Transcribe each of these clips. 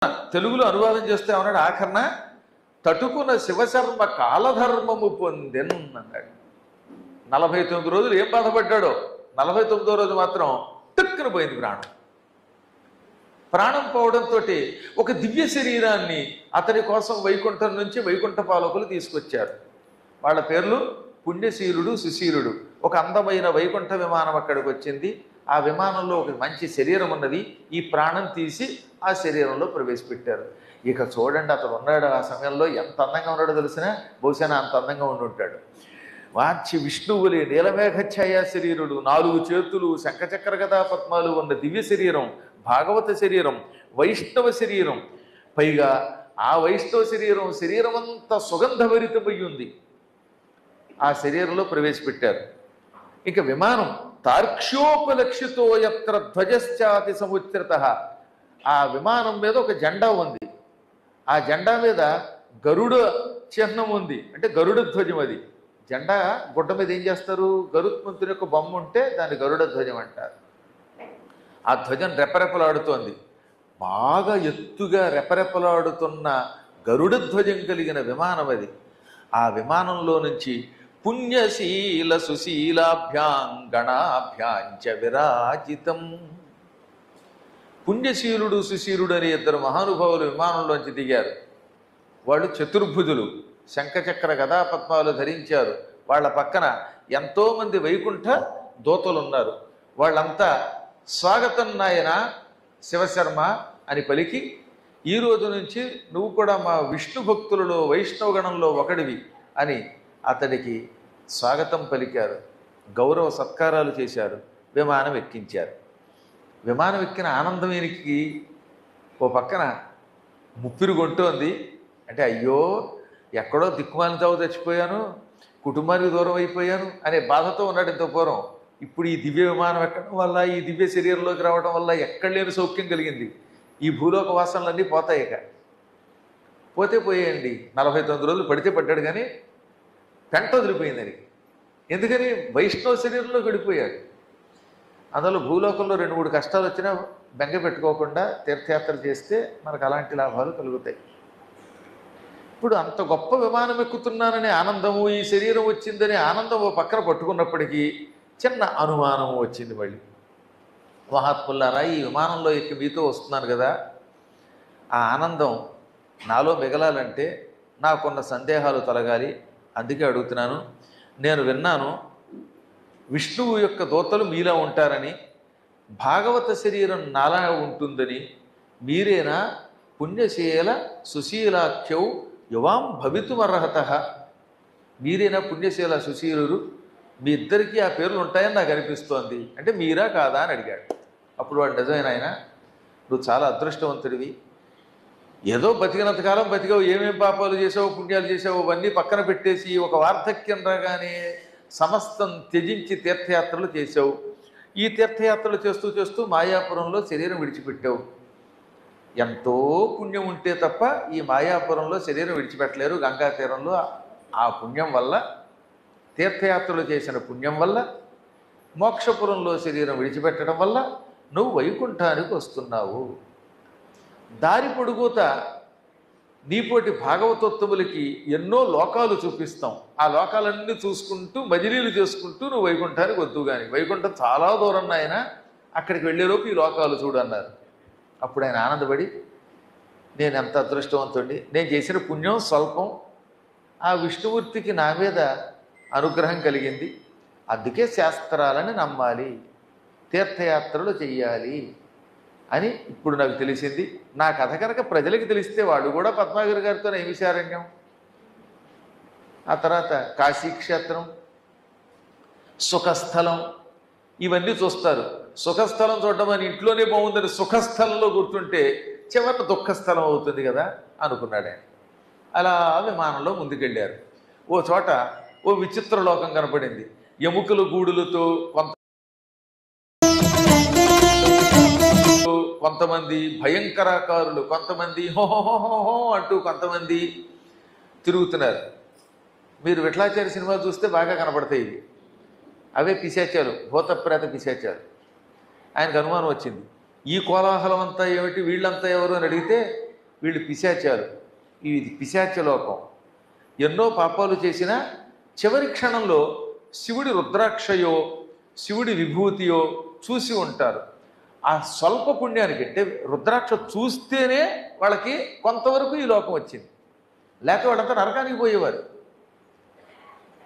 తెలుగులో అనువాదం చేస్తే ఏమన్నాడు ఆఖరణ, తటుకున శివశర్మ కాలధర్మము పొందెన్ అన్నాడు. 49 రోజులు ఏం బాధపడ్డాడో 49వ రోజు మాత్రం టుక్కున పోయింది ప్రాణం. ప్రాణం పోవడంతో ఒక దివ్య శరీరాన్ని అతని కోసం వైకుంఠం నుంచి వైకుంఠ పాలకులు తీసుకొచ్చారు. వాళ్ళ పేర్లు పుణ్యశీలుడు, సుశీలుడు. ఒక అందమైన వైకుంఠ విమానం అక్కడికి వచ్చింది. ఆ విమానంలో ఒక మంచి శరీరం ఉన్నది. ఈ ప్రాణం తీసి ఆ శరీరంలో ప్రవేశపెట్టారు. ఇక చూడండి, అతను ఉన్నాడు ఆ సమయంలో ఎంత అందంగా ఉన్నాడో తెలిసిన, బహుశా అంత అందంగా ఉండి ఉంటాడు. వాంచి విష్ణువులే నీలమేఘఛాయ శరీరుడు, 4 చేతులు, శంఖచక్ర గదా పద్మాలు ఉన్న దివ్య శరీరం, భాగవత శరీరం, వైష్ణవ శరీరం. పైగా ఆ వైష్ణవ శరీరం అంతా సుగంధభరితమై ఉంది. ఆ శరీరంలో ప్రవేశపెట్టారు. ఇక విమానం తార్క్ష్యోపలక్షితో యత్ర ధ్వజశ్చాతి సముచ్రత. ఆ విమానం మీద ఒక జెండా ఉంది. ఆ జెండా మీద గరుడ చిహ్నం ఉంది, అంటే గరుడ ధ్వజం. అది జెండా గుడ్డ మీద ఏం చేస్తారు, గరుత్మంతుని యొక్క బొమ్మ ఉంటే దాన్ని గరుడ ధ్వజం అంటారు. ఆ ధ్వజం రెపరెపలాడుతోంది. బాగా ఎత్తుగా రెపరెపలాడుతున్న గరుడ ధ్వజం కలిగిన విమానం అది. ఆ విమానంలో నుంచి పుణ్యశీల సుశీలాభ్యాం గణాభ్యాంచ విరాజితం. పుణ్యశీలుడు, సుశీలుడు అనే 2 మహానుభావులు విమానంలోంచి దిగారు. వాళ్ళు చతుర్భుజులు, శంఖచక్ర గదా పద్మాలు ధరించారు. వాళ్ళ పక్కన ఎంతోమంది వైకుంఠ దూతలు ఉన్నారు. వాళ్ళంతా స్వాగతం నాయన శివశర్మ అని పలికి, ఈ రోజు నుంచి నువ్వు కూడా మా విష్ణు భక్తులలో వైష్ణవ గణంలో ఒకడివి అని అతడికి స్వాగతం పలికారు. గౌరవ సత్కారాలు చేశారు. విమానం ఎక్కించారు. విమానం ఎక్కిన ఆనందం ఈయనకి ఓ పక్కన ముప్పిరి కొంటోంది. అంటే అయ్యో ఎక్కడో దిక్కుమాలిన తావు చచ్చిపోయాను, కుటుంబానికి దూరం అయిపోయాను అనే బాధతో ఉన్నాడు ఇంత పూర్వం. ఇప్పుడు ఈ దివ్య విమానం ఎక్కడం వల్ల, ఈ దివ్య శరీరంలోకి రావడం వల్ల ఎక్కడ లేని సౌఖ్యం కలిగింది. ఈ భూలోక వాసనలన్నీ పోతాయి. ఇక పోతే పోయేయండి. 49 రోజులు పడితే పడ్డాడు, కానీ పెంట వదిలిపోయింది అని. ఎందుకని వైష్ణవ శరీరంలో గడిపోయాడు. అందులో భూలోకంలో 2-3 కష్టాలు వచ్చినా బెంగ పెట్టుకోకుండా తీర్థయాత్ర చేస్తే మనకు అలాంటి లాభాలు కలుగుతాయి. ఇప్పుడు అంత గొప్ప విమానం ఎక్కుతున్నాననే ఆనందము, ఈ శరీరం వచ్చిందనే ఆనందం ఓ పక్కన పట్టుకున్నప్పటికీ చిన్న అనుమానము వచ్చింది మళ్ళీ. మహాత్ములారా, ఈ విమానంలో ఎక్కి మీతో వస్తున్నాను కదా, ఆ ఆనందం నాలో మిగలాలంటే నాకున్న సందేహాలు తొలగాలి. అందుకే అడుగుతున్నాను. నేను విన్నాను విష్ణువు యొక్క దూతలు మీలా ఉంటారని, భాగవత శరీరం నాలా ఉంటుందని. మీరేనా పుణ్యశీల సుశీలాఖ్యౌ యువాం భవితుమర్హత? మీరేనా పుణ్యశీల సుశీలురు? మీ ఇద్దరికీ ఆ పేర్లు ఉంటాయని నాకు అనిపిస్తోంది. అంటే మీరా కాదా అని అడిగాడు. అప్పుడు వాడు, నిజమైన ఆయన, నువ్వు చాలా అదృష్టవంతుడివి. ఏదో బతికినంతకాలం బతికావు, ఏమేం పాపాలు చేసావు, పుణ్యాలు చేసావు, అవన్నీ పక్కన పెట్టేసి ఒక వార్ధక్యం రాగానే సమస్తం త్యజించి తీర్థయాత్రలు చేసావు. ఈ తీర్థయాత్రలు చేస్తూ చేస్తూ మాయాపురంలో శరీరం విడిచిపెట్టావు. ఎంతో పుణ్యం ఉంటే తప్ప ఈ మాయాపురంలో శరీరం విడిచిపెట్టలేరు. గంగా తీరంలో ఆ పుణ్యం వల్ల, తీర్థయాత్రలు చేసిన పుణ్యం వల్ల, మోక్షపురంలో శరీరం విడిచిపెట్టడం వల్ల నువ్వు వైకుంఠానికి వస్తున్నావు. దారి పొడుగుత నీపోటి భాగవతోత్తములకి ఎన్నో లోకాలు చూపిస్తాం. ఆ లోకాలన్నీ చూసుకుంటూ మజిలీలు చేసుకుంటూ నువ్వు వైకుంఠానికి వద్దు. కానీ వైకుంఠం చాలా దూరం నాయన, అక్కడికి వెళ్ళేలోపు ఈ లోకాలు చూడు అన్నారు. అప్పుడు ఆయన ఆనందపడి, నేను ఎంత అదృష్టవంతుడిని, నేను చేసిన పుణ్యం స్వల్పం, ఆ విష్ణుమూర్తికి నా మీద అనుగ్రహం కలిగింది, అందుకే శాస్త్రాలని నమ్మాలి, తీర్థయాత్రలు చెయ్యాలి అని ఇప్పుడు నాకు తెలిసింది. నా కథ కనుక ప్రజలకి తెలిస్తే వాళ్ళు కూడా పద్మాగర్ గారితో నైమిషారణ్యం, ఆ తర్వాత కాశీక్షేత్రం, సుఖస్థలం ఇవన్నీ చూస్తారు. సుఖస్థలం చూడడం అని ఇంట్లోనే బాగుందని సుఖస్థలంలో కూర్చుంటే చివరిన దుఃఖస్థలం అవుతుంది కదా అనుకున్నాడు ఆయన. అలా విమానంలో ముందుకెళ్ళారు. ఓ చోట ఓ విచిత్ర లోకం కనపడింది. ఎముకల గూడులతో కొంతమంది భయంకరాకారులు, కొంతమంది హోహోహోహో అంటూ కొంతమంది తిరుగుతున్నారు. మీరు విఠలాచార్య సినిమా చూస్తే బాగా కనపడతాయి ఇవి. అవే పిశాచాలు, భూతప్రేత పిశాచాలు. ఆయనకు అనుమానం వచ్చింది, ఈ కోలాహలం అంతా ఏమిటి, వీళ్ళంతా ఎవరు అని అడిగితే వీళ్ళు పిశాచాలు, ఇది పిశాచ లోకం. ఎన్నో పాపాలు చేసినా చివరి క్షణంలో శివుడి రుద్రాక్షయో శివుడి విభూతియో చూసి ఉంటారు. ఆ స్వల్ప పుణ్యానికి అంటే రుద్రాక్ష చూస్తేనే వాళ్ళకి కొంతవరకు ఈ లోకం వచ్చింది, లేక వాళ్ళంతా నరకానికి పోయేవారు.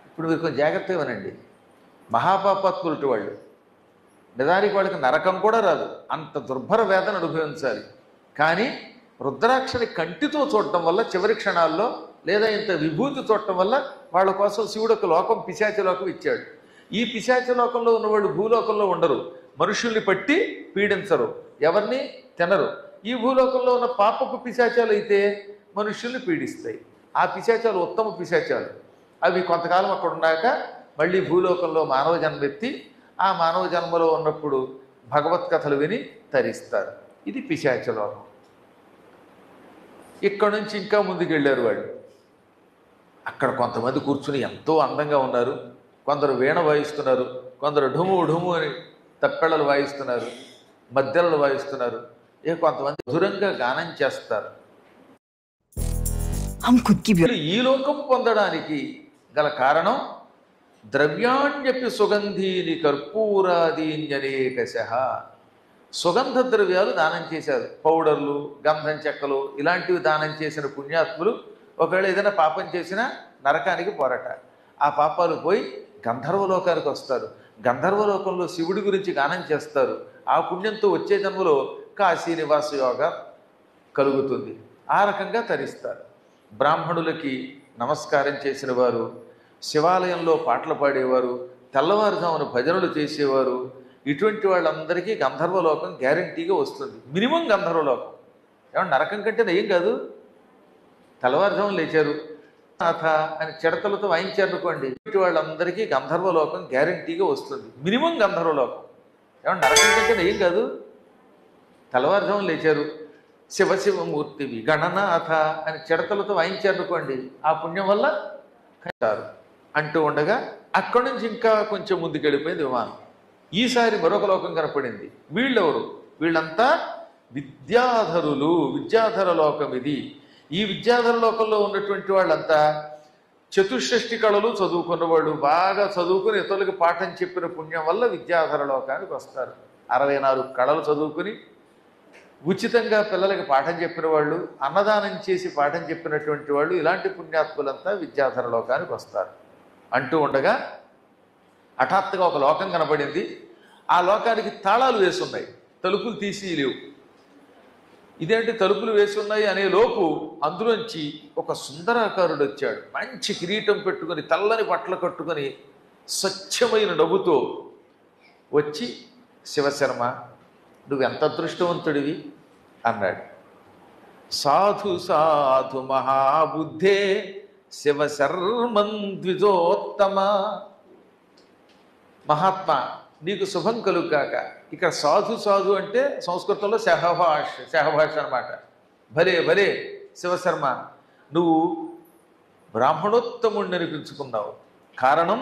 ఇప్పుడు మీరు కొంచెం జాగ్రత్తగా వినండి. మహాపాపాత్ములటి వాళ్ళు నిజానికి వాళ్ళకి నరకం కూడా రాదు, అంత దుర్భర వేదన అనుభవించాలి. కానీ రుద్రాక్షని కంటితో చూడటం వల్ల చివరి క్షణాల్లో లేదా ఇంత విభూతి చూడటం వల్ల వాళ్ళ కోసం శివుడు ఒక లోకం పిశాచ లోకం ఇచ్చాడు. ఈ పిశాచ లోకంలో ఉన్నవాళ్ళు భూలోకంలో ఉండరు, మనుషుల్ని పట్టి పీడించరు, ఎవరిని తినరు. ఈ భూలోకంలో ఉన్న పాపపు పిశాచాలు అయితే మనుషుల్ని పీడిస్తాయి. ఆ పిశాచాలు ఉత్తమ పిశాచాలు. అవి కొంతకాలం అక్కడ ఉన్నాక మళ్ళీ భూలోకంలో మానవ జన్మెత్తి ఆ మానవ జన్మలో ఉన్నప్పుడు భగవత్ కథలు విని తరిస్తారు. ఇది పిశాచ లోకం. ఇక్కడ నుంచి ఇంకా ముందుకు వెళ్ళారు వాళ్ళు. అక్కడ కొంతమంది కూర్చుని ఎంతో అందంగా ఉన్నారు. కొందరు వీణ వాయిస్తున్నారు, కొందరు ఢుము ఢుము అని తప్పెళ్ళలు వాయిస్తున్నారు, మద్దెలలు వాయిస్తున్నారు, కొంతమంది మధురంగా గానం చేస్తారు. ఈ లోకం పొందడానికి గల కారణం ద్రవ్యాణ్యపి సుగంధీని కర్పూరాదీన్యనేకశ. సుగంధ ద్రవ్యాలు దానం చేశారు, పౌడర్లు, గంధం చెక్కలు ఇలాంటివి దానం చేసిన పుణ్యాత్ములు ఒకవేళ ఏదైనా పాపం చేసినా నరకానికి పోరట. ఆ పాపాలు పోయి గంధర్వలోకానికి వస్తారు. గంధర్వలోకంలో శివుడి గురించి గానం చేస్తారు. ఆ పుణ్యంతో వచ్చే జన్మలో కాశీ నివాస యోగం కలుగుతుంది. ఆ రకంగా తరిస్తారు. బ్రాహ్మణులకి నమస్కారం చేసిన వారు, శివాలయంలో పాటలు పాడేవారు, తెల్లవారుజామున భజనలు చేసేవారు, ఇటువంటి వాళ్ళందరికీ గంధర్వలోకం గ్యారంటీగా వస్తుంది. మినిమం గంధర్వలోకం. ఏమన్నా నరకం కంటే నయం కాదు. తెల్లవారుజామున లేచారు నాథ అని చిడతలతో వాయించారు అనుకోండి, ఇటువంటి వాళ్ళందరికీ గంధర్వలోకం గ్యారంటీగా వస్తుంది. మినిమం గంధర్వలోకం. ఏమన్నా నరకం కంటే నయం కాదు. తెల్లవారుజామున లేచారు శివశివమూర్తివి గణనాథ అని చిడతలతో వాయించారు అనుకోండి, ఆ పుణ్యం వల్ల అంటారు. అంటూ ఉండగా అక్కడి నుంచి ఇంకా కొంచెం ముందుకెళ్ళిపోయింది విమానం. ఈసారి మరొక లోకం కనపడింది. వీళ్ళెవరు? వీళ్ళంతా విద్యాధరులు. విద్యాధర లోకం ఇది. ఈ విద్యాధర లోకంలో ఉన్నటువంటి వాళ్ళంతా చతుషష్ఠి కళలు చదువుకున్నవాళ్ళు, బాగా చదువుకుని ఇతరులకు పాఠం చెప్పిన పుణ్యం వల్ల విద్యాధర లోకానికి వస్తారు. 64 కళలు చదువుకుని ఉచితంగా పిల్లలకి పాఠం చెప్పిన వాళ్ళు, అన్నదానం చేసి పాఠం చెప్పినటువంటి వాళ్ళు, ఇలాంటి పుణ్యాత్ములంతా విద్యాధర లోకానికి వస్తారు. అంటూ ఉండగా హఠాత్తుగా ఒక లోకం కనబడింది. ఆ లోకానికి తాళాలు వేసున్నాయి, తలుపులు తీసి లేవు. ఇదేంటి తలుపులు వేసున్నాయి అనే లోపు అందులోంచి ఒక సుందరాకారుడు వచ్చాడు. మంచి కిరీటం పెట్టుకొని, తెల్లని బట్టలు కట్టుకొని, స్వచ్ఛమైన నవ్వుతో వచ్చి, శివశర్మ నువ్వెంత అదృష్టవంతుడివి అన్నాడు. సాధు సాధు మహాబుద్ధే శివశర్మం ద్విజోత్తమ. మహాత్మా నీకు శుభం కలుగాక. ఇక్కడ సాధు సాధు అంటే సంస్కృతంలో శహభాష అనమాట. భలే భలే శివశర్మ, నువ్వు బ్రాహ్మణోత్తముడిని అనిపించుకున్నావు. కారణం,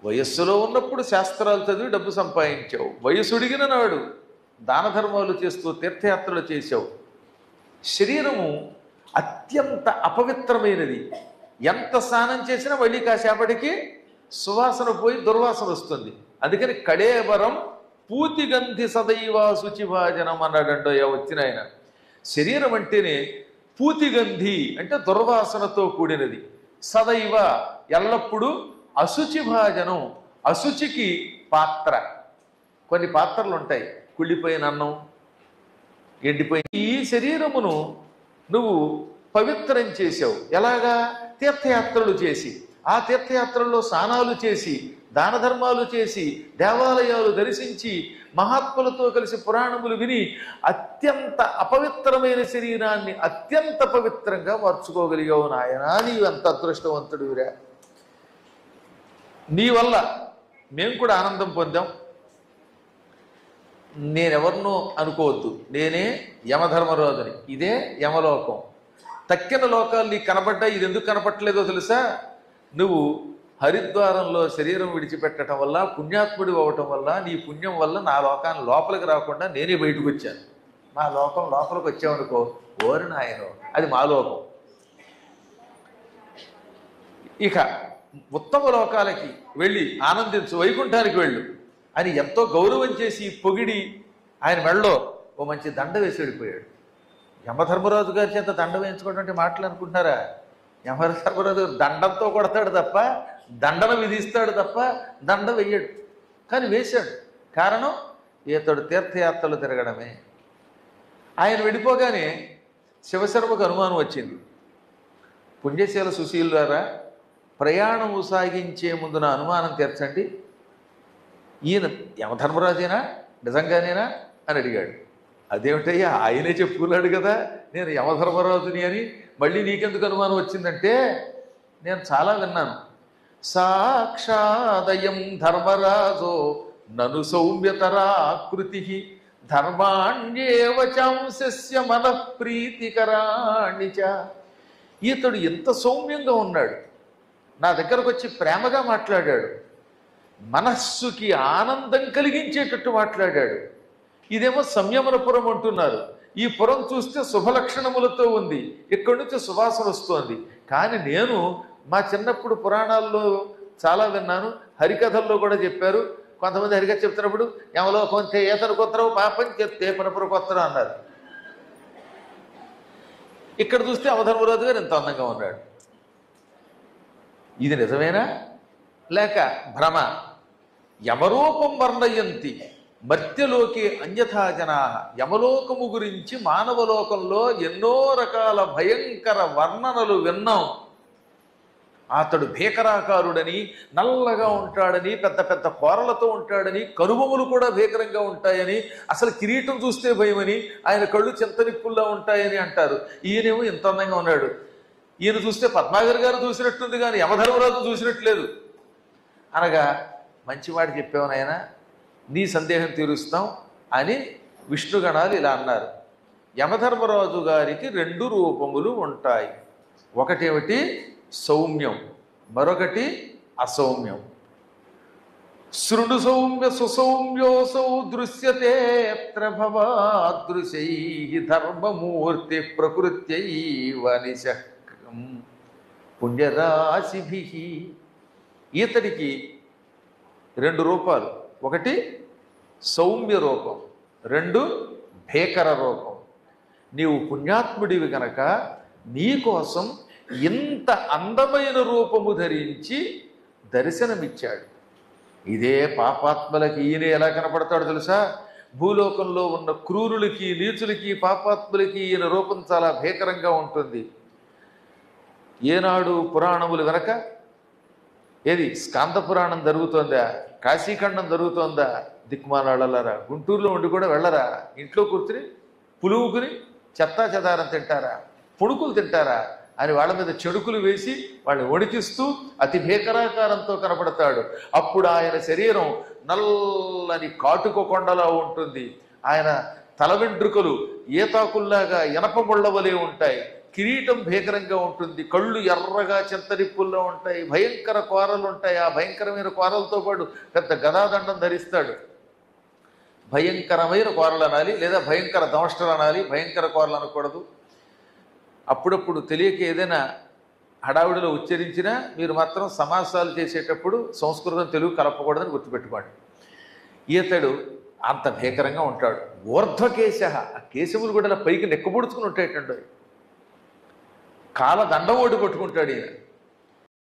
వయస్సులో ఉన్నప్పుడు శాస్త్రాలు చదివి డబ్బు సంపాదించావు. వయసుడిగిన నాడు దాన ధర్మాలు చేస్తూ తీర్థయాత్రలు చేశావు. శరీరము అత్యంత అపవిత్రమైనది. ఎంత స్నానం చేసినా మళ్ళీ కాసేపటికి సువాసన పోయి దుర్వాసన వస్తుంది. అందుకని కడేవరం పూతిగంధి సదైవా శుచిభాజనం అన్నాడంటో వచ్చిన ఆయన. శరీరం అంటేనే పూతిగంధి అంటే దుర్వాసనతో కూడినది, సదైవ ఎల్లప్పుడూ అశుచిభాజనం అశుచికి పాత్ర. కొన్ని పాత్రలు ఉంటాయి, కుళ్ళిపోయిన అన్నం, ఎండిపోయిన. ఈ శరీరమును నువ్వు పవిత్రం చేసావు. ఎలాగా? తీర్థయాత్రలు చేసి, ఆ తీర్థయాత్రల్లో స్నానాలు చేసి, దాన ధర్మాలు చేసి, దేవాలయాలు దర్శించి, మహాత్ములతో కలిసి పురాణములు విని అత్యంత అపవిత్రమైన శరీరాన్ని అత్యంత పవిత్రంగా మార్చుకోగలిగావు. నాయనా నీవు ఎంత అదృష్టవంతుడివిరా. నీ వల్ల మేము కూడా ఆనందం పొందాం. నేనెవరినో అనుకోవద్దు, నేనే యమధర్మరాజుని. ఇదే యమలోకం. తక్కిన లోకాలు నీకు కనపడ్డాయి. ఇది ఎందుకు కనపట్టలేదో తెలుసా? నువ్వు హరిద్వారంలో శరీరం విడిచిపెట్టడం వల్ల, పుణ్యాత్ముడి అవ్వటం వల్ల, నీ పుణ్యం వల్ల నా లోకాన్ని లోపలికి రాకుండా నేనే బయటకు వచ్చాను. నా లోకం లోపలికి వచ్చావనుకో ఓరి నాయనో, అది మాలోకం. ఇక ఉత్తమ లోకాలకి వెళ్ళి ఆనందించు, వైకుంఠానికి వెళ్ళు అని ఎంతో గౌరవం చేసి పొగిడి ఆయన మెడలో ఓ మంచి దండ వేసి వెళ్ళిపోయాడు. యమధర్మరాజు గారి చేత దండ వేయించుకోవడం అంటే మాటలు అనుకుంటున్నారా? యమధర్మరాజు దండంతో కొడతాడు తప్ప, దండన విధిస్తాడు తప్ప దండ వెయ్యడు. కానీ వేశాడు. కారణం, ఇతడు తీర్థయాత్రలు తిరగడమే. ఆయన వెళ్ళిపోగానే శివశర్మకు అనుమానం వచ్చింది. పుణ్యశీల సుశీలులారా, ప్రయాణము సాగించే ముందు నా అనుమానం తీర్చండి. ఈయన యమధర్మరాజేనా, నిజంగానేనా అని అడిగాడు. అదేమిటయ్యా, ఆయనే చెప్పుకున్నాడు కదా నేను యమధర్మరాజుని అని, మళ్ళీ నీకెందుకు అనుమానం వచ్చిందంటే, నేను చాలా విన్నాను. సాక్షాదయం ధర్మరాజో నను సౌమ్యతరాకృతి ధర్మాణ్యేవ చాంశస్య మనఃప్రీతికరాణి చ. ఇతడు ఎంత సౌమ్యంగా ఉన్నాడు, నా దగ్గరకు వచ్చి ప్రేమగా మాట్లాడాడు, మనస్సుకి ఆనందం కలిగించేటట్టు మాట్లాడాడు. ఇదేమో సంయమనపురం అంటున్నారు. ఈ పురం చూస్తే శుభలక్షణములతో ఉంది, ఇక్కడి నుంచి సువాసన వస్తోంది. కానీ నేను మా చిన్నప్పుడు పురాణాల్లో చాలా విన్నాను, హరికథల్లో కూడా చెప్పారు. కొంతమంది హరికథ చెప్తున్నప్పుడు యమలో కొంత ఏతను కొత్తరావు పాపం చెప్తే పనపుర కొత్తరా అన్నారు. ఇక్కడ చూస్తే యమధర్మరాజు గారు ఎంత అందంగా ఉన్నాడు. ఇది నిజమేనా లేక భ్రమ? యమరూపం వర్ణయంతి మర్త్యలోకే అన్యథా జనా. యమలోకము గురించి మానవలోకంలో ఎన్నో రకాల భయంకర వర్ణనలు విన్నాం. అతడు భీకరాకారుడని, నల్లగా ఉంటాడని, పెద్ద పెద్ద కోరలతో ఉంటాడని, కనుబొమ్మలు కూడా భీకరంగా ఉంటాయని, అసలు కిరీటం చూస్తే భయమని, ఆయన కళ్ళు చింతనిప్పుల్లా ఉంటాయని అంటారు. ఈయనేమో ఇంత అందంగా ఉన్నాడు. ఈయన చూస్తే పద్మాగర్ గారు చూసినట్టుంది కానీ యమధర్మరాజు చూసినట్లేదు అనగా, మంచి మాట చెప్పావు నాయన, నీ సందేహం తీరుస్తాం అని విష్ణుగణాలు ఇలా అన్నారు. యమధర్మరాజు గారికి 2 రూపములు ఉంటాయి. ఒకటేమిటి సౌమ్యం, మరొకటి అసౌమ్యం. శృణు సౌమ్య సుసౌమ్యోసౌ దృశ్యతే భవాదృశై ధర్మమూర్తి ప్రకృత్యైవ నిశక్రం పుణ్యరాశిభి. ఈతడికి 2 రూపాలు. ఒకటి సౌమ్య రూపం, 2 భేకర రూపం. నీవు పుణ్యాత్ముడివి గనక నీకోసం ఇంత అందమైన రూపము ధరించి దర్శనమిచ్చాడు. ఇదే పాపాత్మలకి ఈయన ఎలా కనపడతాడు తెలుసా? భూలోకంలో ఉన్న క్రూరులకి, నీచులకి, పాపాత్ములకి ఈయన రూపం చాలా భీకరంగా ఉంటుంది. ఏనాడు పురాణములు వెనక ఏది స్కాంద పురాణం జరుగుతోందా, కాశీఖండం జరుగుతోందా? దిక్కుమాలాడలారా, గుంటూరులో ఉండి కూడా వెళ్ళరా? ఇంట్లో కూర్చుని పులువుకుని చెత్తా చెదారం తింటారా, పుణుకులు తింటారా అని వాళ్ళ మీద చెడుకులు వేసి వాళ్ళని వణికిస్తూ అతి భీకరాకారంతో కనపడతాడు. అప్పుడు ఆయన శరీరం నల్లని కాటుక కొండలా ఉంటుంది. ఆయన తల వెంట్రుకలు ఏతాకుల్లాగా ఎనప ముళ్ళవలే ఉంటాయి. కిరీటం భీకరంగా ఉంటుంది. కళ్ళు ఎర్రగా చింతనిప్పుల్లో ఉంటాయి. భయంకర కోరలు ఉంటాయి. ఆ భయంకరమైన కోరలతో పాటు పెద్ద గదాదండం ధరిస్తాడు. భయంకరమైన కోరలు అనాలి, లేదా భయంకర దంష్టలు అనాలి. భయంకర కోరలు అనకూడదు. అప్పుడప్పుడు తెలియక ఏదైనా హడావుడిలో ఉచ్చరించినా మీరు మాత్రం సమాసాలు చేసేటప్పుడు సంస్కృతం తెలుగు కలపకూడదని గుర్తుపెట్టుకోండి. ఈతడు అంత భీకరంగా ఉంటాడు. ఊర్ధ్వకేశ, ఆ కేశములు కూడా పైకి నెక్కబుడుచుకుని ఉంటాయటండి. కాల దండం ఓడి పట్టుకుంటాడు ఈయన.